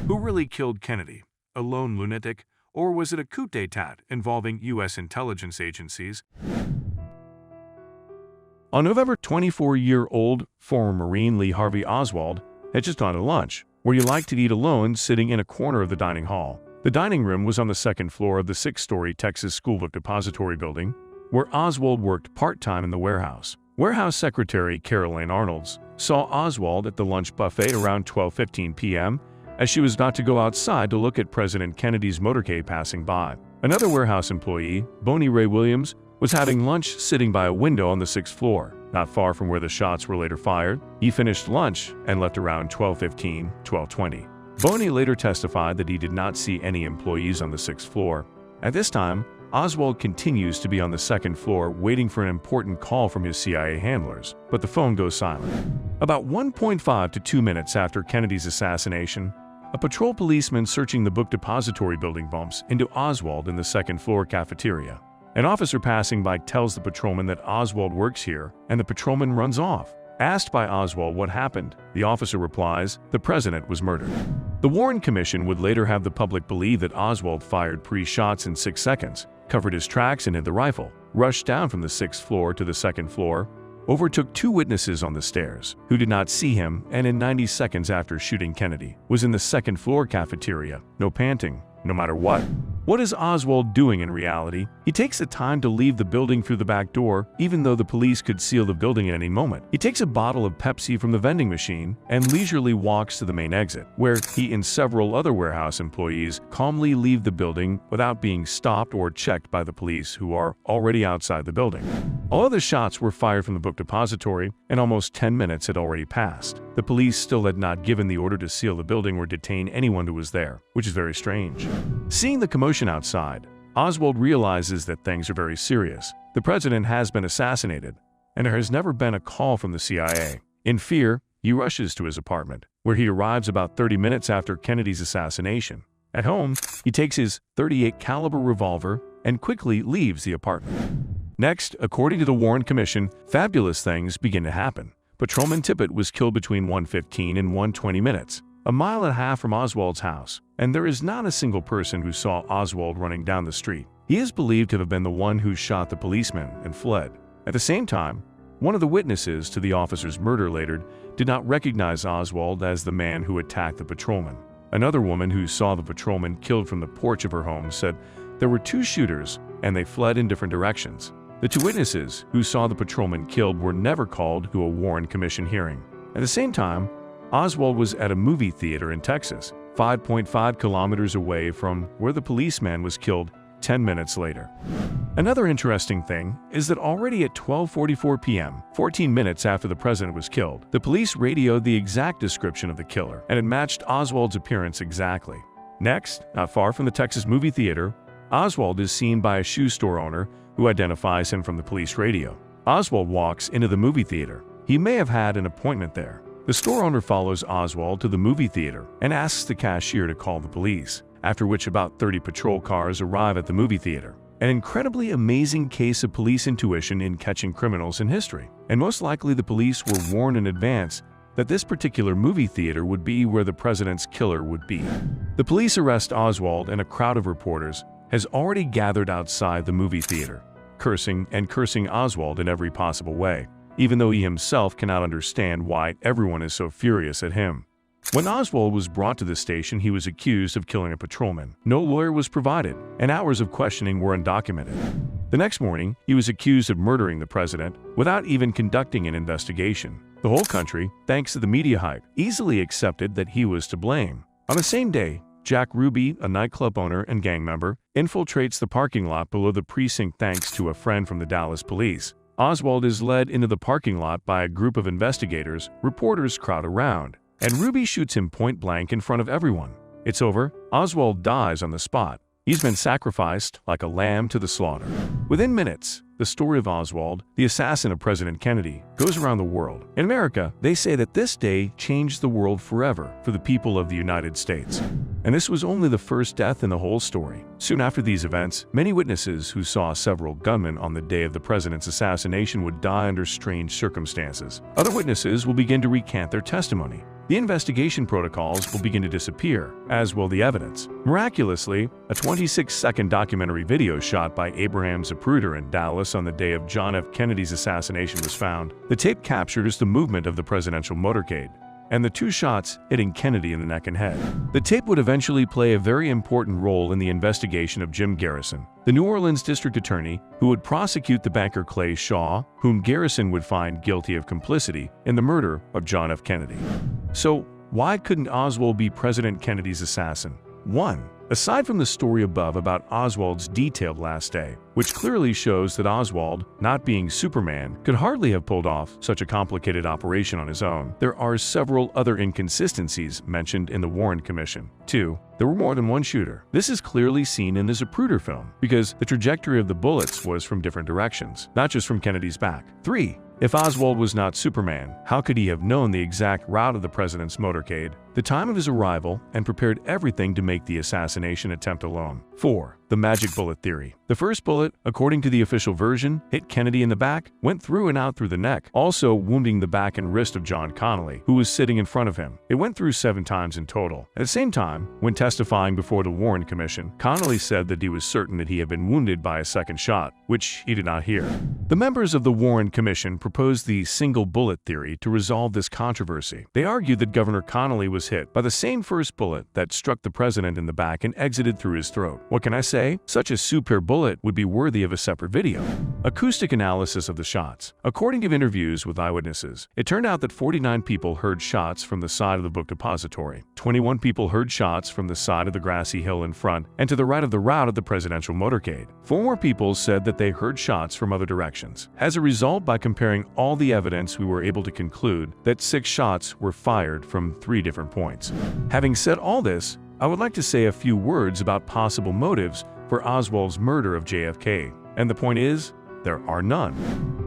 Who really killed Kennedy? A lone lunatic? Or was it a coup d'etat involving U.S. intelligence agencies? On November, 24-year-old former Marine Lee Harvey Oswald had just gone to lunch, where he liked to eat alone, sitting in a corner of the dining hall. The dining room was on the second floor of the 6-story Texas School Book Depository building, where Oswald worked part-time in the warehouse. Warehouse secretary Caroline Arnolds saw Oswald at the lunch buffet around 12:15 p.m. as she was about to go outside to look at President Kennedy's motorcade passing by. Another warehouse employee, Bonnie Ray Williams, was having lunch sitting by a window on the 6th floor, not far from where the shots were later fired. He finished lunch and left around 12:15, 12:20. Boney later testified that he did not see any employees on the 6th floor. At this time, Oswald continues to be on the 2nd floor waiting for an important call from his CIA handlers, but the phone goes silent. About 1.5 to 2 minutes after Kennedy's assassination, a patrol policeman searching the book depository building bumps into Oswald in the 2nd floor cafeteria. An officer passing by tells the patrolman that Oswald works here, and the patrolman runs off. Asked by Oswald what happened, the officer replies, "The president was murdered." The Warren Commission would later have the public believe that Oswald fired 3 shots in 6 seconds, covered his tracks and hid the rifle, rushed down from the 6th floor to the 2nd floor, overtook 2 witnesses on the stairs who did not see him, and in 90 seconds after shooting Kennedy, was in the 2nd floor cafeteria, no panting, no matter what. What is Oswald doing in reality? He takes the time to leave the building through the back door, even though the police could seal the building at any moment. He takes a bottle of Pepsi from the vending machine and leisurely walks to the main exit, where he and several other warehouse employees calmly leave the building without being stopped or checked by the police, who are already outside the building. All other shots were fired from the book depository, and almost 10 minutes had already passed. The police still had not given the order to seal the building or detain anyone who was there, which is very strange. Seeing the commotion outside, Oswald realizes that things are very serious. The president has been assassinated, and there has never been a call from the CIA. In fear, he rushes to his apartment, where he arrives about 30 minutes after Kennedy's assassination. At home, he takes his .38 caliber revolver and quickly leaves the apartment. Next, according to the Warren Commission, fabulous things begin to happen. Patrolman Tippett was killed between 1:15 and 1:20 minutes, a mile and a half from Oswald's house, and there is not a single person who saw Oswald running down the street. He is believed to have been the one who shot the policeman and fled. At the same time, one of the witnesses to the officer's murder later did not recognize Oswald as the man who attacked the patrolman. Another woman who saw the patrolman killed from the porch of her home said there were 2 shooters and they fled in different directions. The 2 witnesses who saw the patrolman killed were never called to a Warren Commission hearing. At the same time, Oswald was at a movie theater in Texas, 5.5 kilometers away from where the policeman was killed 10 minutes later. Another interesting thing is that already at 12:44 p.m., 14 minutes after the president was killed, the police radioed the exact description of the killer, and it matched Oswald's appearance exactly. Next, not far from the Texas movie theater, Oswald is seen by a shoe store owner who identifies him from the police radio. Oswald walks into the movie theater. He may have had an appointment there. The store owner follows Oswald to the movie theater and asks the cashier to call the police, after which about 30 patrol cars arrive at the movie theater. An incredibly amazing case of police intuition in catching criminals in history. And most likely the police were warned in advance that this particular movie theater would be where the president's killer would be. The police arrest Oswald, and a crowd of reporters has already gathered outside the movie theater, cursing Oswald in every possible way, even though he himself cannot understand why everyone is so furious at him. When Oswald was brought to the station, he was accused of killing a patrolman. No lawyer was provided, and hours of questioning were undocumented. The next morning, he was accused of murdering the president without even conducting an investigation. The whole country, thanks to the media hype, easily accepted that he was to blame. On the same day, Jack Ruby, a nightclub owner and gang member, infiltrates the parking lot below the precinct thanks to a friend from the Dallas police. Oswald is led into the parking lot by a group of investigators. Reporters crowd around, and Ruby shoots him point blank in front of everyone. It's over. Oswald dies on the spot. He's been sacrificed like a lamb to the slaughter. Within minutes, the story of Oswald, the assassin of President Kennedy, goes around the world. In America, they say that this day changed the world forever for the people of the United States. And this was only the first death in the whole story. Soon after these events, many witnesses who saw several gunmen on the day of the president's assassination would die under strange circumstances. Other witnesses will begin to recant their testimony. The investigation protocols will begin to disappear, as will the evidence. Miraculously, a 26-second documentary video shot by Abraham Zapruder in Dallas on the day of John F. Kennedy's assassination was found. The tape captures the movement of the presidential motorcade and the two shots hitting Kennedy in the neck and head. The tape would eventually play a very important role in the investigation of Jim Garrison, the New Orleans district attorney who would prosecute the banker Clay Shaw, whom Garrison would find guilty of complicity in the murder of John F. Kennedy. So, why couldn't Oswald be President Kennedy's assassin? 1. Aside from the story above about Oswald's detailed last day, which clearly shows that Oswald, not being Superman, could hardly have pulled off such a complicated operation on his own, there are several other inconsistencies mentioned in the Warren Commission. 2. There were more than one shooter. This is clearly seen in the Zapruder film, because the trajectory of the bullets was from different directions, not just from Kennedy's back. 3. If Oswald was not Superman, how could he have known the exact route of the president's motorcade, the time of his arrival, and prepared everything to make the assassination attempt alone? 4. The magic bullet theory. The first bullet, according to the official version, hit Kennedy in the back, went through and out through the neck, also wounding the back and wrist of John Connally, who was sitting in front of him. It went through 7 times in total. At the same time, when testifying before the Warren Commission, Connally said that he was certain that he had been wounded by a second shot, which he did not hear. The members of the Warren Commission proposed the single bullet theory to resolve this controversy. They argued that Governor Connally was hit by the same first bullet that struck the president in the back and exited through his throat. What can I say? Such a superb bullet would be worthy of a separate video. Acoustic analysis of the shots. According to interviews with eyewitnesses, it turned out that 49 people heard shots from the side of the book depository. 21 people heard shots from the side of the grassy hill in front and to the right of the route of the presidential motorcade. 4 more people said that they heard shots from other directions. As a result, by comparing all the evidence, we were able to conclude that 6 shots were fired from 3 different points. Having said all this, I would like to say a few words about possible motives for Oswald's murder of JFK, and the point is, there are none.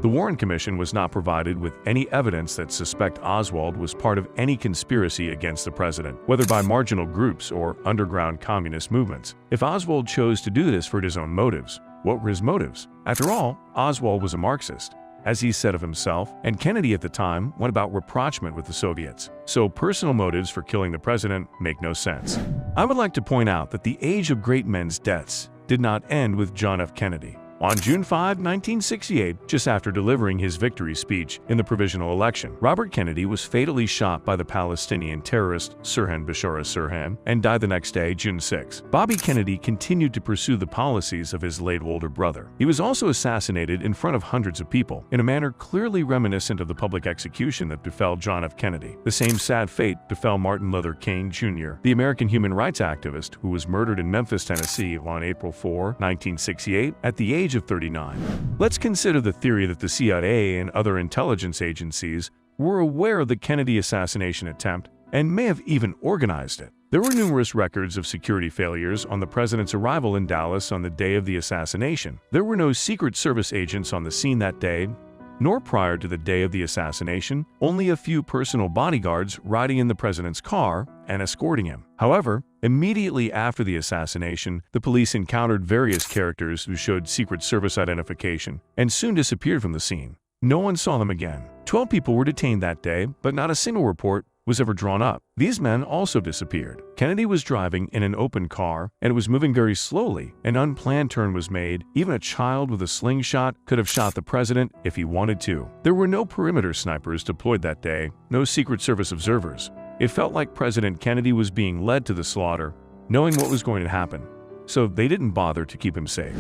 The Warren Commission was not provided with any evidence that suspect Oswald was part of any conspiracy against the president, whether by marginal groups or underground communist movements. If Oswald chose to do this for his own motives, what were his motives? After all, Oswald was a Marxist, as he said of himself, and Kennedy at the time went about rapprochement with the Soviets. So personal motives for killing the president make no sense. I would like to point out that the age of great men's deaths did not end with John F. Kennedy. On June 5, 1968, just after delivering his victory speech in the provisional election, Robert Kennedy was fatally shot by the Palestinian terrorist Sirhan Bashar Sirhan and died the next day, June 6. Bobby Kennedy continued to pursue the policies of his late older brother. He was also assassinated in front of hundreds of people, in a manner clearly reminiscent of the public execution that befell John F. Kennedy. The same sad fate befell Martin Luther King Jr., the American human rights activist who was murdered in Memphis, Tennessee on April 4, 1968, at the age of 39. Let's consider the theory that the CIA and other intelligence agencies were aware of the Kennedy assassination attempt and may have even organized it. There were numerous records of security failures on the president's arrival in Dallas on the day of the assassination. There were no Secret Service agents on the scene that day, nor prior to the day of the assassination, only a few personal bodyguards riding in the president's car and escorting him. However, immediately after the assassination, the police encountered various characters who showed Secret Service identification and soon disappeared from the scene. No one saw them again. 12 people were detained that day, but not a single report was ever drawn up. These men also disappeared. Kennedy was driving in an open car, and it was moving very slowly. An unplanned turn was made. Even a child with a slingshot could have shot the president if he wanted to. There were no perimeter snipers deployed that day, no Secret Service observers. It felt like President Kennedy was being led to the slaughter, knowing what was going to happen, so they didn't bother to keep him safe.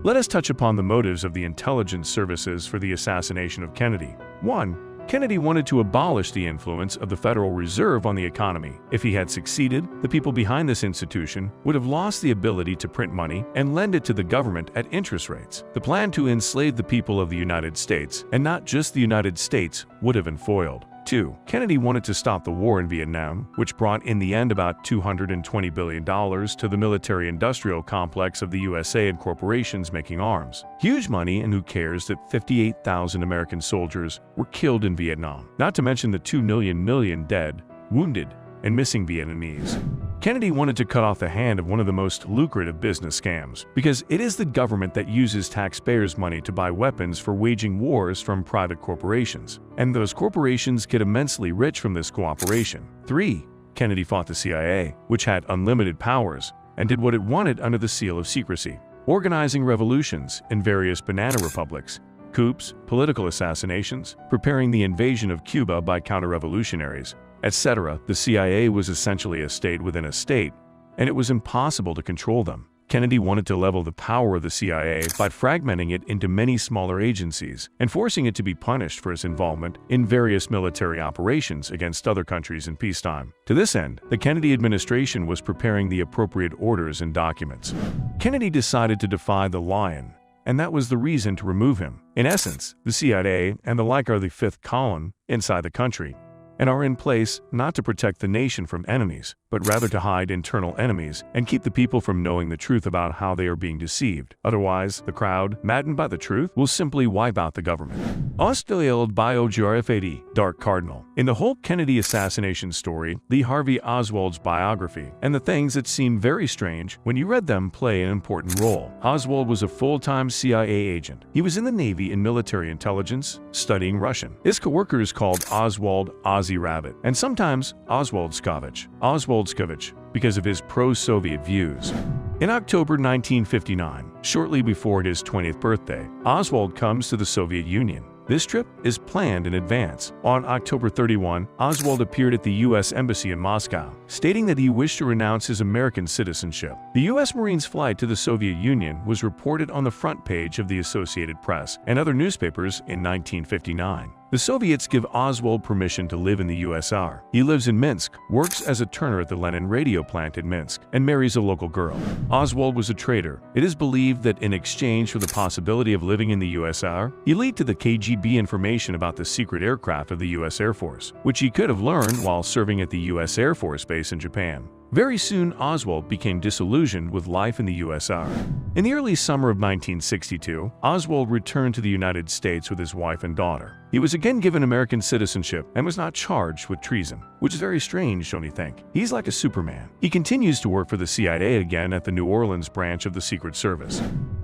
Let us touch upon the motives of the intelligence services for the assassination of Kennedy. 1. Kennedy wanted to abolish the influence of the Federal Reserve on the economy. If he had succeeded, the people behind this institution would have lost the ability to print money and lend it to the government at interest rates. The plan to enslave the people of the United States, and not just the United States, would have been foiled. 2. Kennedy wanted to stop the war in Vietnam, which brought in the end about $220 billion to the military-industrial complex of the USA and corporations making arms. Huge money, and who cares that 58,000 American soldiers were killed in Vietnam, not to mention the 2 million dead, wounded, and missing Vietnamese. Kennedy wanted to cut off the hand of one of the most lucrative business scams, because it is the government that uses taxpayers' money to buy weapons for waging wars from private corporations, and those corporations get immensely rich from this cooperation. 3. Kennedy fought the CIA, which had unlimited powers, and did what it wanted under the seal of secrecy, organizing revolutions in various banana republics, coups, political assassinations, preparing the invasion of Cuba by counter-revolutionaries, etc. The CIA was essentially a state within a state, and it was impossible to control them. Kennedy wanted to level the power of the CIA by fragmenting it into many smaller agencies and forcing it to be punished for its involvement in various military operations against other countries in peacetime. To this end, the Kennedy administration was preparing the appropriate orders and documents. Kennedy decided to defy the lion, and that was the reason to remove him. In essence, the CIA and the like are the fifth column inside the country, and are in place not to protect the nation from enemies, but rather to hide internal enemies and keep the people from knowing the truth about how they are being deceived. Otherwise, the crowd, maddened by the truth, will simply wipe out the government. Australield biography, Dark Cardinal. In the whole Kennedy assassination story, Lee Harvey Oswald's biography, and the things that seem very strange when you read them play an important role. Oswald was a full-time CIA agent. He was in the Navy in military intelligence, studying Russian. His co-workers called Oswald Ozzy Rabbit, and sometimes Oswald Scovich. Oswald Scovich, because of his pro-Soviet views. In October 1959, shortly before his 20th birthday, Oswald comes to the Soviet Union. This trip is planned in advance. On October 31, Oswald appeared at the U.S. Embassy in Moscow, stating that he wished to renounce his American citizenship. The U.S. Marines' flight to the Soviet Union was reported on the front page of the Associated Press and other newspapers in 1959. The Soviets give Oswald permission to live in the USSR. He lives in Minsk, works as a turner at the Lenin radio plant in Minsk, and marries a local girl. Oswald was a traitor. It is believed that in exchange for the possibility of living in the USSR, he leaked to the KGB information about the secret aircraft of the U.S. Air Force, which he could have learned while serving at the U.S. Air Force Base in Japan. Very soon, Oswald became disillusioned with life in the USSR. In the early summer of 1962, Oswald returned to the United States with his wife and daughter. He was again given American citizenship and was not charged with treason, which is very strange, don't you think? He's like a Superman. He continues to work for the CIA again at the New Orleans branch of the Secret Service.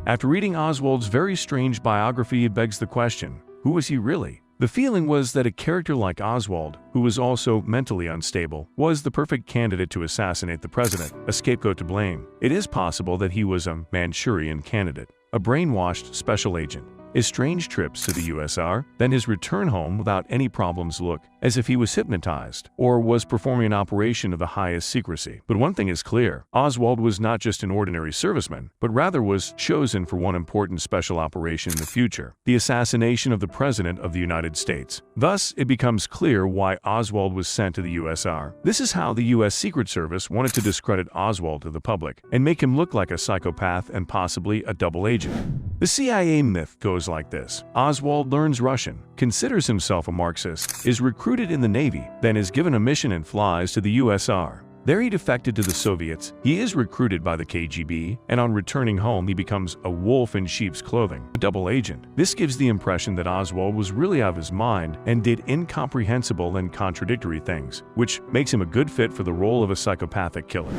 After reading Oswald's very strange biography, it begs the question, who was he really? The feeling was that a character like Oswald, who was also mentally unstable, was the perfect candidate to assassinate the president, a scapegoat to blame. It is possible that he was a Manchurian candidate, a brainwashed special agent. His strange trips to the USSR, then his return home without any problems look as if he was hypnotized or was performing an operation of the highest secrecy. But one thing is clear, Oswald was not just an ordinary serviceman, but rather was chosen for one important special operation in the future, the assassination of the President of the United States. Thus, it becomes clear why Oswald was sent to the USSR. This is how the U.S. Secret Service wanted to discredit Oswald to the public and make him look like a psychopath and possibly a double agent. The CIA myth goes like this. Oswald learns Russian, considers himself a Marxist, is recruited in the Navy, then is given a mission and flies to the USSR. There he defected to the Soviets, he is recruited by the KGB, and on returning home he becomes a wolf in sheep's clothing, a double agent. This gives the impression that Oswald was really out of his mind and did incomprehensible and contradictory things, which makes him a good fit for the role of a psychopathic killer.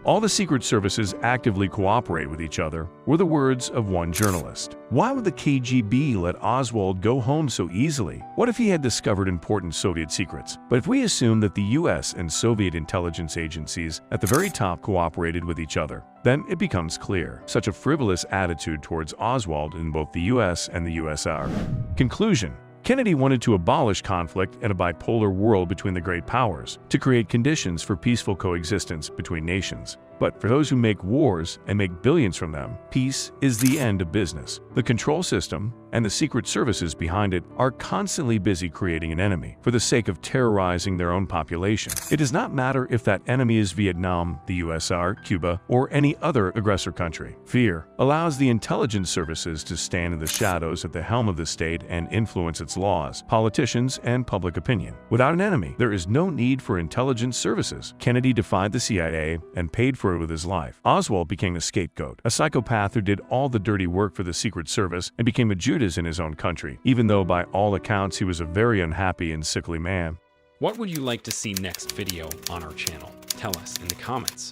All the secret services actively cooperate with each other, were the words of one journalist. Why would the KGB let Oswald go home so easily? What if he had discovered important Soviet secrets? But if we assume that the US and Soviet intelligence agencies at the very top cooperated with each other, then it becomes clear such a frivolous attitude towards Oswald in both the US and the USSR. Conclusion. Kennedy wanted to abolish conflict in a bipolar world between the great powers, to create conditions for peaceful coexistence between nations. But for those who make wars and make billions from them, peace is the end of business. The control system and the secret services behind it are constantly busy creating an enemy for the sake of terrorizing their own population. It does not matter if that enemy is Vietnam, the USSR, Cuba, or any other aggressor country. Fear allows the intelligence services to stand in the shadows at the helm of the state and influence its laws, politicians, and public opinion. Without an enemy, there is no need for intelligence services. Kennedy defied the CIA and paid for it with his life. Oswald became a scapegoat, a psychopath who did all the dirty work for the Secret Service and became a Judas in his own country, even though by all accounts he was a very unhappy and sickly man. What would you like to see next video on our channel? Tell us in the comments.